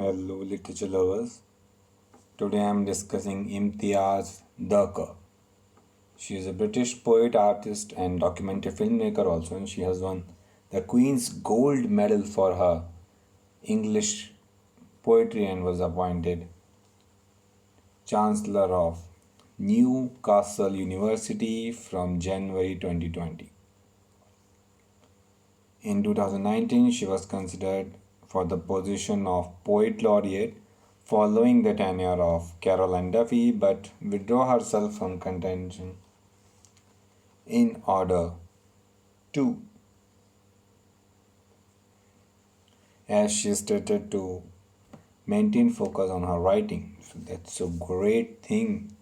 Hello, literature lovers. Today I am discussing Imtiaz Dharker. She is a British poet, artist, and documentary filmmaker also, and she has won the Queen's Gold Medal for her English poetry and was appointed Chancellor of Newcastle University from January 2020. In 2019, she was considered for the position of Poet Laureate following the tenure of Caroline Duffy, but withdrew herself from contention in order to, as she stated, to maintain focus on her writing. So that's a great thing,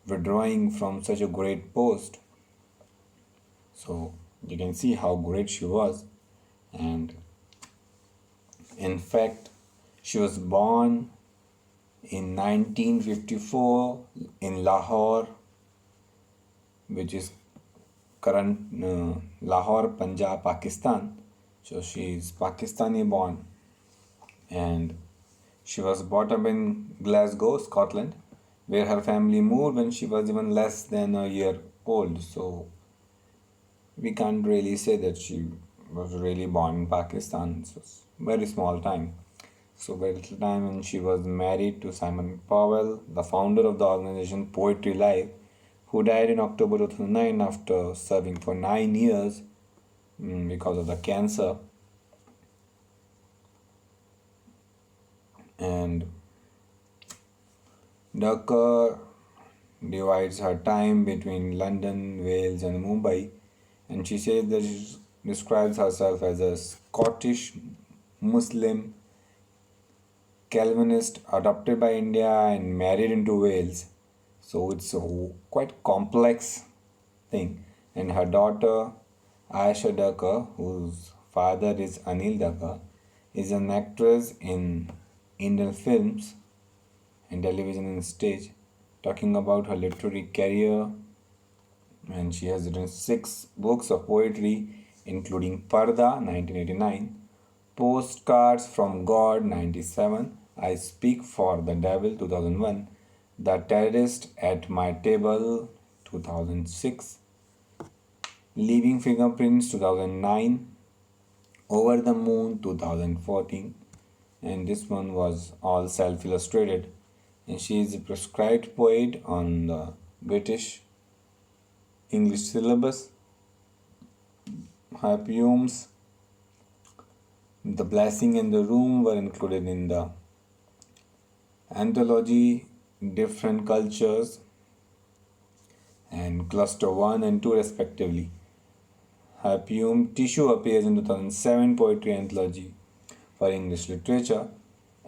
withdrawing from such a great post. So you can see how great she was, and in fact, she was born in 1954 in Lahore, which is current Lahore, Punjab, Pakistan. So she is Pakistani born, and she was brought up in Glasgow, Scotland, where her family moved when she was even less than a year old. So we can't really say that she was really born in Pakistan. It's a very small time. So very little time, and she was married to Simon Powell, the founder of the organization Poetry Live, who died in October 2009 after serving for 9 years because of the cancer. And Dharker divides her time between London, Wales, and Mumbai, and she says that she describes herself as a Scottish Muslim Calvinist adopted by India and married into Wales. So it's a quite complex thing. And her daughter Aisha Dharker, whose father is Anil Dharker, is an actress in Indian films and television and stage. Talking about her literary career, and she has written 6 books of poetry, including Parda 1989, Postcards from God 97, I Speak for the Devil 2001, The Terrorist at My Table 2006, Leaving Fingerprints 2009, Over the Moon 2014, and this one was all self-illustrated. And she is a prescribed poet on the British English syllabus. Her poems, The Blessing and the Room, were included in the anthology Different Cultures and Cluster 1 and 2 respectively. Her poem Tissue appears in 2007 Poetry Anthology for English Literature,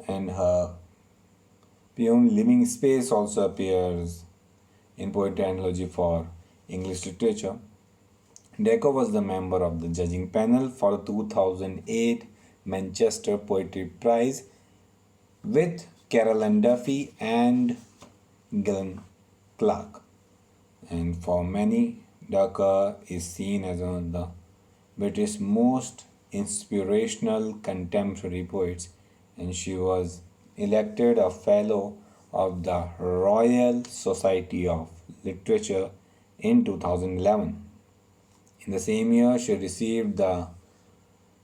and her poem Living Space also appears in Poetry Anthology for English Literature. Dharker was the member of the judging panel for the 2008 Manchester Poetry Prize with Caroline Duffy and Gillian Clark. And for many, Dharker is seen as one of the British most inspirational contemporary poets, and she was elected a Fellow of the Royal Society of Literature in 2011. In the same year, she received the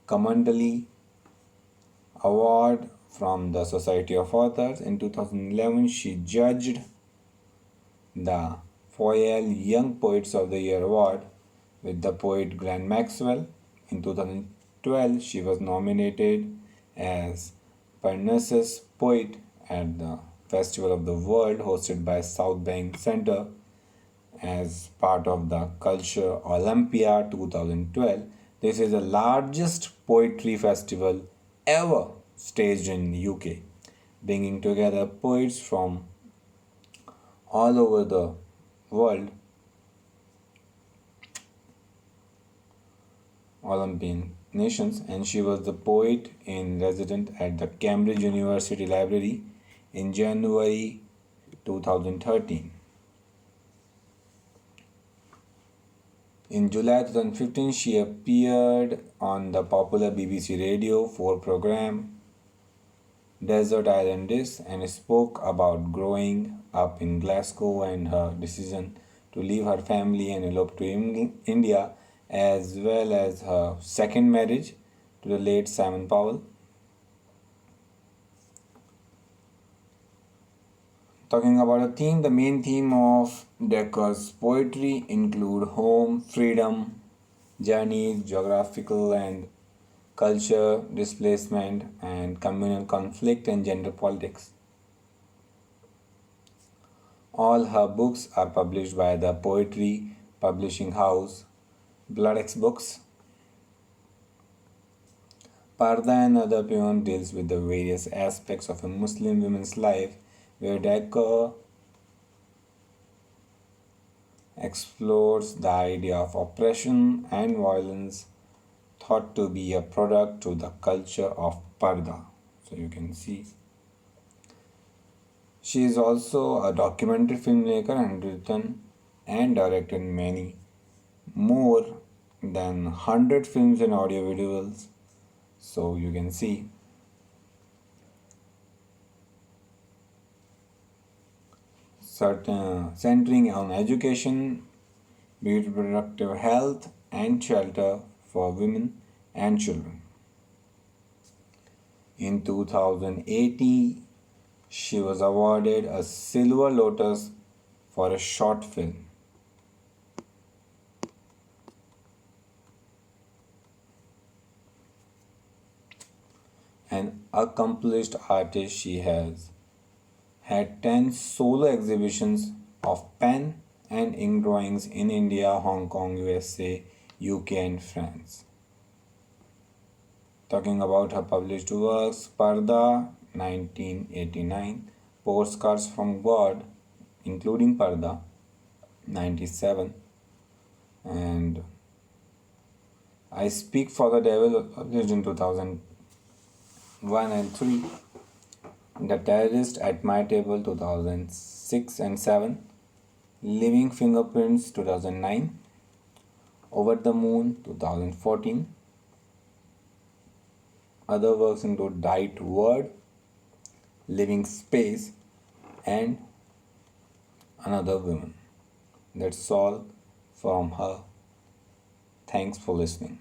Commonly Award from the Society of Authors. In 2011, she judged the Foyle Young Poets of the Year Award with the poet Grant Maxwell. In 2012, she was nominated as Parnassus Poet at the Festival of the World hosted by South Bank Center as part of the Culture Olympia 2012. This is the largest poetry festival ever staged in UK, bringing together poets from all over the world. Olympian nations, and she was the poet in resident at the Cambridge University Library in January 2013. In July 2015, she appeared on the popular BBC Radio 4 program Desert Island Disc and spoke about growing up in Glasgow and her decision to leave her family and elope to India, as well as her second marriage to the late Simon Powell. Talking about a theme, the main theme of Dharker's poetry include home, freedom, journeys, geographical and culture, displacement, and communal conflict and gender politics. All her books are published by the Poetry Publishing House, Bloodex Books. Parda and other poem deals with the various aspects of a Muslim woman's life, where Dharker explores the idea of oppression and violence thought to be a product to the culture of Parda. So you can see. She is also a documentary filmmaker and written and directed many more than 100 films and audio visuals. So you can see. Centering on education, reproductive health, and shelter for women and children. In 2018, she was awarded a Silver Lotus for a short film. An accomplished artist, she has had 10 solo exhibitions of pen and ink drawings in India, Hong Kong, USA, UK, and France. Talking about her published works, Parda 1989, Postcards from God, including Parda 97, and I Speak for the Devil, published in 2001 and 3, The Terrorist at My Table 2006 and 7, Living Fingerprints 2009, Over the Moon 2014. Other works include Diet Word, Living Space, and Another Woman. That's all from her. Thanks for listening.